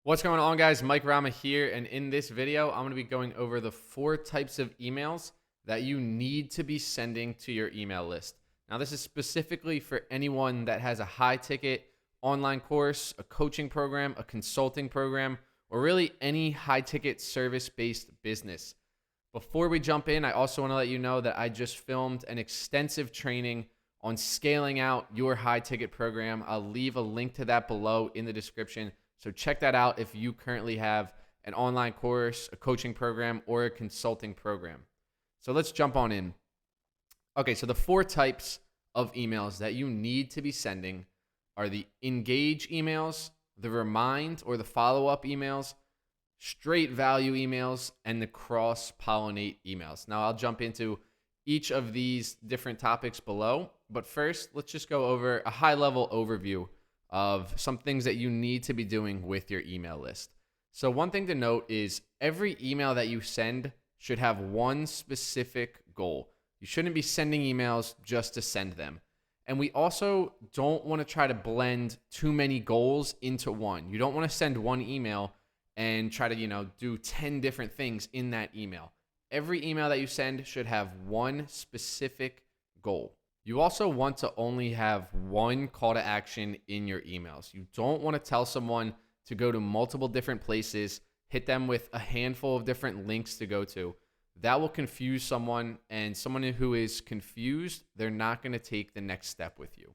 What's going on, guys? Mike Rama here, and in this video, I'm going to be going over the 4 types of emails that you need to be sending to your email list. Now, this is specifically for anyone that has a high-ticket online course, a coaching program, a consulting program, or really any high-ticket service-based business. Before we jump in, I also want to let you know that I just filmed an extensive training on scaling out your high-ticket program. I'll leave a link to that below in the description. So check that out if you currently have an online course, a coaching program, or a consulting program. So let's jump on in. Okay, so the 4 types of emails that you need to be sending are the engage emails, the remind or the follow-up emails, straight value emails, and the cross-pollinate emails. Now I'll jump into each of these different topics below, but first let's just go over a high-level overview of some things that you need to be doing with your email list. So one thing to note is every email that you send should have one specific goal. You shouldn't be sending emails just to send them. And we also don't want to try to blend too many goals into one. You don't want to send one email and try to, do 10 different things in that email. Every email that you send should have one specific goal. You also want to only have one call to action in your emails. You don't want to tell someone to go to multiple different places, hit them with a handful of different links to go to. That will confuse someone, and someone who is confused, they're not going to take the next step with you.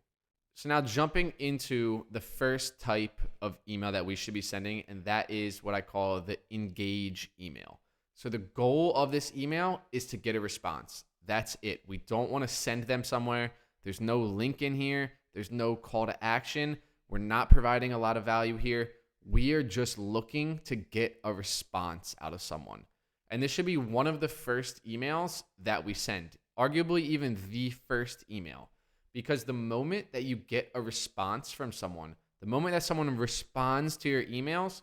So now jumping into the first type of email that we should be sending, and that is what I call the engage email. So the goal of this email is to get a response. That's it. We don't want to send them somewhere. There's no link in here. There's no call to action. We're not providing a lot of value here. We are just looking to get a response out of someone. And this should be one of the first emails that we send, arguably even the first email. Because the moment that you get a response from someone, the moment that someone responds to your emails,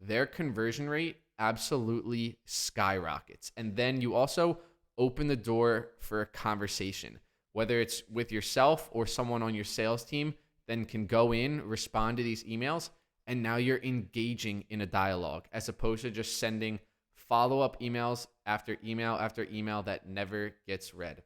their conversion rate absolutely skyrockets. And then you also open the door for a conversation, whether it's with yourself or someone on your sales team, then can go in, respond to these emails, and now you're engaging in a dialogue as opposed to just sending follow-up emails after email after email that never gets read.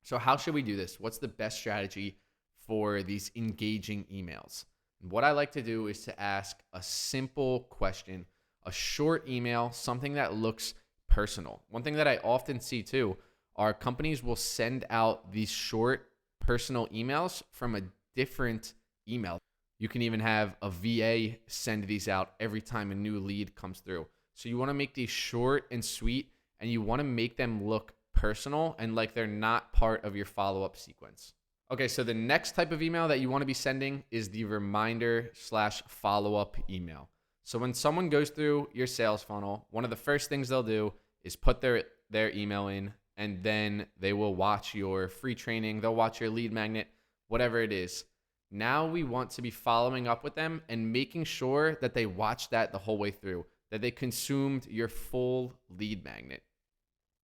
So how should we do this? What's the best strategy for these engaging emails? And what I like to do is to ask a simple question, a short email, something that looks personal. One thing that I often see too are companies will send out these short personal emails from a different email. You can even have a VA send these out every time a new lead comes through. So you want to make these short and sweet, and you want to make them look personal and like they're not part of your follow-up sequence. Okay, so the next type of email that you want to be sending is the reminder/follow-up email. So when someone goes through your sales funnel, one of the first things they'll do is put their email in, and then they will watch your free training. They'll watch your lead magnet, whatever it is. Now we want to be following up with them and making sure that they watched that the whole way through, that they consumed your full lead magnet.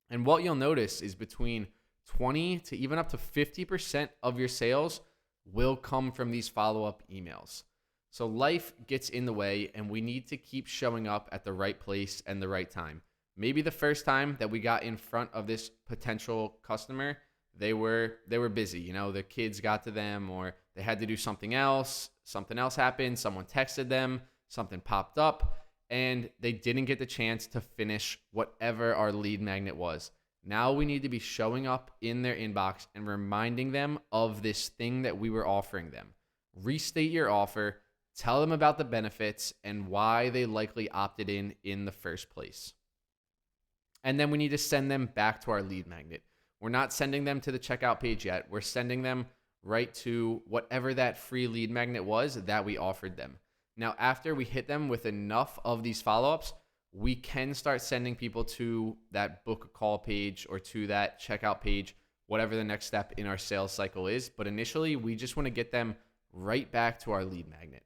And what you'll notice is between 20 to even up to 50% of your sales will come from these follow-up emails. So life gets in the way, and we need to keep showing up at the right place and the right time. Maybe the first time that we got in front of this potential customer, they were busy. The kids got to them, or they had to do something else happened, someone texted them, something popped up, and they didn't get the chance to finish whatever our lead magnet was. Now we need to be showing up in their inbox and reminding them of this thing that we were offering them. Restate your offer. Tell them about the benefits and why they likely opted in the first place. And then we need to send them back to our lead magnet. We're not sending them to the checkout page yet. We're sending them right to whatever that free lead magnet was that we offered them. Now, after we hit them with enough of these follow-ups, we can start sending people to that book a call page or to that checkout page, whatever the next step in our sales cycle is. But initially, we just want to get them right back to our lead magnet.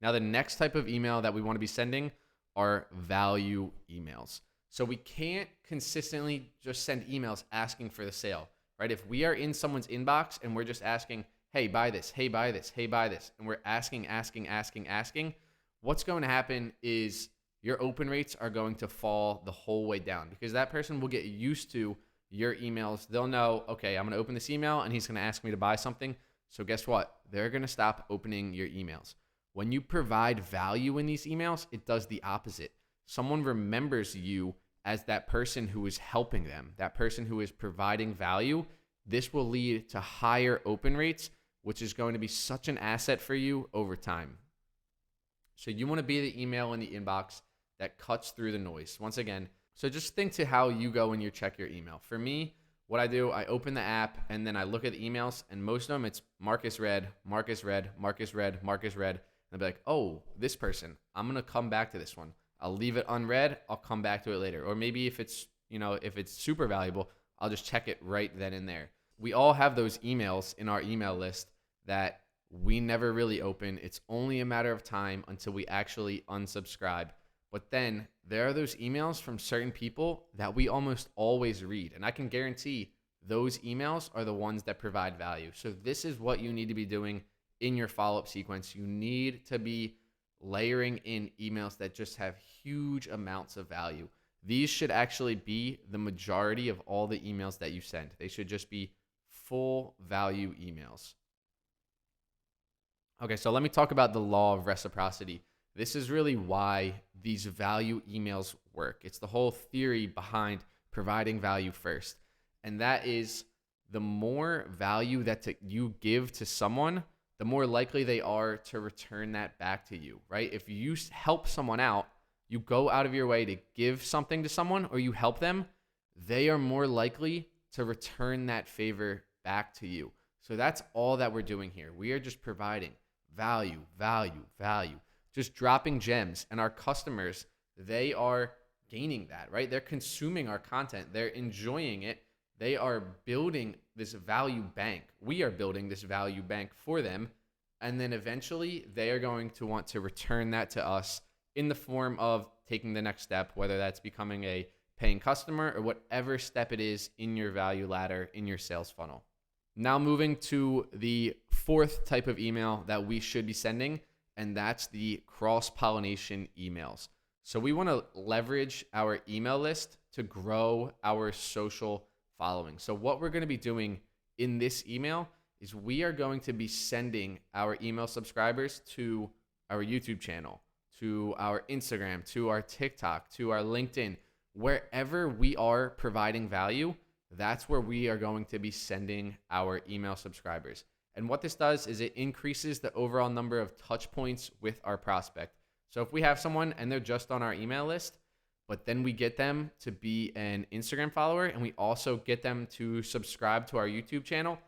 Now, the next type of email that we want to be sending are value emails. So we can't consistently just send emails asking for the sale, right? If we are in someone's inbox and we're just asking, hey, buy this, hey, buy this, hey, buy this, and we're asking, what's going to happen is your open rates are going to fall the whole way down because that person will get used to your emails. They'll know, okay, I'm going to open this email and he's going to ask me to buy something. So guess what? They're going to stop opening your emails. When you provide value in these emails, it does the opposite. Someone remembers you as that person who is helping them, that person who is providing value. This will lead to higher open rates, which is going to be such an asset for you over time. So you want to be the email in the inbox that cuts through the noise. Once again, so just think to how you go when you check your email. For me, what I do, I open the app and then I look at the emails, and most of them it's Marcus read, Marcus read, Marcus read, Marcus read. And I'll be like, oh, this person, I'm going to come back to this one. I'll leave it unread. I'll come back to it later. Or maybe if it's, if it's super valuable, I'll just check it right then and there. We all have those emails in our email list that we never really open. It's only a matter of time until we actually unsubscribe. But then there are those emails from certain people that we almost always read. And I can guarantee those emails are the ones that provide value. So this is what you need to be doing in your follow-up sequence. You need to be layering in emails that just have huge amounts of value. These should actually be the majority of all the emails that you send. They should just be full value emails. Okay, so let me talk about the law of reciprocity. This is really why these value emails work. It's the whole theory behind providing value first. And that is, the more value that you give to someone, the more likely they are to return that back to you, right? If you help someone out, you go out of your way to give something to someone or you help them, they are more likely to return that favor back to you. So that's all that we're doing here. We are just providing value, value, value, just dropping gems. And our customers, they are gaining that, right? They're consuming our content. They're enjoying it. They are building this value bank. We are building this value bank for them. And then eventually they are going to want to return that to us in the form of taking the next step, whether that's becoming a paying customer or whatever step it is in your value ladder, in your sales funnel. Now moving to the fourth type of email that we should be sending, and that's the cross-pollination emails. So we want to leverage our email list to grow our social following. So what we're going to be doing in this email is we are going to be sending our email subscribers to our YouTube channel, to our Instagram, to our TikTok, to our LinkedIn. Wherever we are providing value, that's where we are going to be sending our email subscribers. And what this does is it increases the overall number of touch points with our prospect. So if we have someone and they're just on our email list, but then we get them to be an Instagram follower and we also get them to subscribe to our YouTube channel,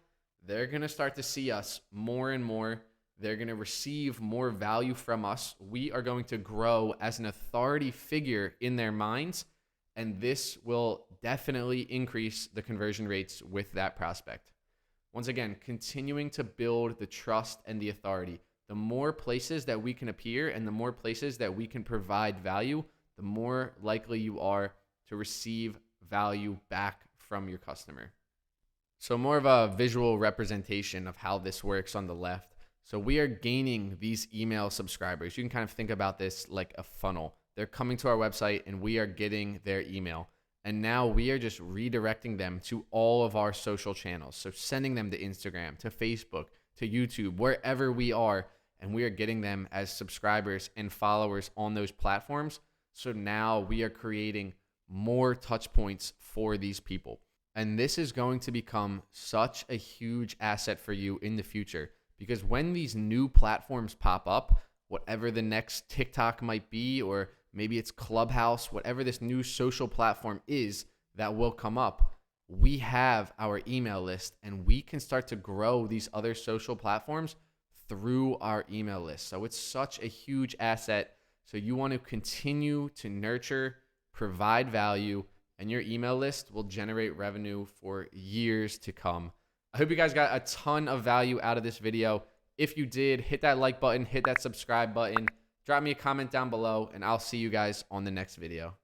they're going to start to see us more and more. They're going to receive more value from us. We are going to grow as an authority figure in their minds. And this will definitely increase the conversion rates with that prospect. Once again, continuing to build the trust and the authority. The more places that we can appear and the more places that we can provide value, the more likely you are to receive value back from your customer. So more of a visual representation of how this works on the left. So we are gaining these email subscribers. You can kind of think about this like a funnel. They're coming to our website and we are getting their email. And now we are just redirecting them to all of our social channels. So sending them to Instagram, to Facebook, to YouTube, wherever we are. And we are getting them as subscribers and followers on those platforms. So now we are creating more touch points for these people. And this is going to become such a huge asset for you in the future. Because when these new platforms pop up, whatever the next TikTok might be, or maybe it's Clubhouse, whatever this new social platform is that will come up, we have our email list and we can start to grow these other social platforms through our email list. So it's such a huge asset. So you want to continue to nurture, provide value, and your email list will generate revenue for years to come. I hope you guys got a ton of value out of this video. If you did, hit that like button, hit that subscribe button, drop me a comment down below, and I'll see you guys on the next video.